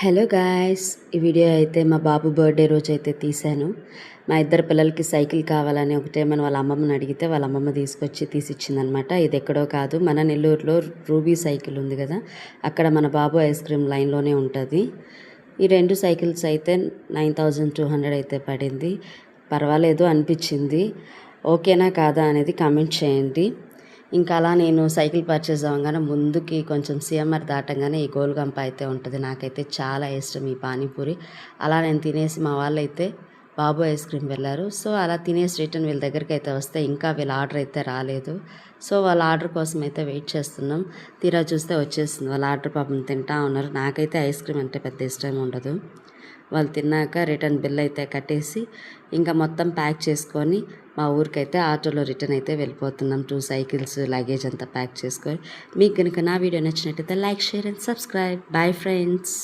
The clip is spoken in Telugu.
హలో గాయ్స్, ఈ వీడియో అయితే మా బాబు బర్త్డే రోజు అయితే తీశాను. మా ఇద్దరు పిల్లలకి సైకిల్ కావాలని ఒకటేమని వాళ్ళ అమ్మమ్మని అడిగితే వాళ్ళ అమ్మమ్మ తీసుకొచ్చి తీసిచ్చిందనమాట. ఇది ఎక్కడో కాదు, మన నెల్లూరులో రూబీ సైకిల్ ఉంది కదా, అక్కడ మన బాబు ఐస్ క్రీమ్ లైన్లోనే ఉంటుంది. ఈ రెండు సైకిల్స్ అయితే 9200 అయితే పడింది. పర్వాలేదు అనిపించింది. ఓకేనా కాదా అనేది కామెంట్ చేయండి. ఇంకా అలా నేను సైకిల్ పర్చేస్ అవ్వగానే ముందుకి కొంచెం సీఎంఆర్ దాటంగానే ఈ గోల్గంప అయితే ఉంటుంది. నాకైతే చాలా ఇష్టం ఈ పానీపూరి. అలా నేను తినేసి మా వాళ్ళు అయితే బాబు ఐస్ క్రీమ్ వెళ్ళారు. సో అలా తినేసి రిటర్న్ వీళ్ళ దగ్గరికి అయితే వస్తే ఇంకా వీళ్ళ ఆర్డర్ అయితే రాలేదు. సో వాళ్ళ ఆర్డర్ కోసం అయితే వెయిట్ చేస్తున్నాం. తీరా చూస్తే వచ్చేస్తుంది. వాళ్ళ ఆర్డర్ పాపం తింటా ఉన్నారు. నాకైతే ఐస్ క్రీమ్ అంటే పెద్ద ఇష్టం ఉండదు. వాళ్ళు తిన్నాక రిటర్న్ బిల్ అయితే కట్టేసి ఇంకా మొత్తం ప్యాక్ చేసుకొని మా ఊరికైతే ఆటోలో రిటర్న్ అయితే వెళ్ళిపోతున్నాం. 2 సైకిల్స్ లగేజ్ అంతా ప్యాక్ చేసుకొని. మీకు కనుక నా వీడియో నచ్చినట్టయితే like, share and subscribe. Bye friends.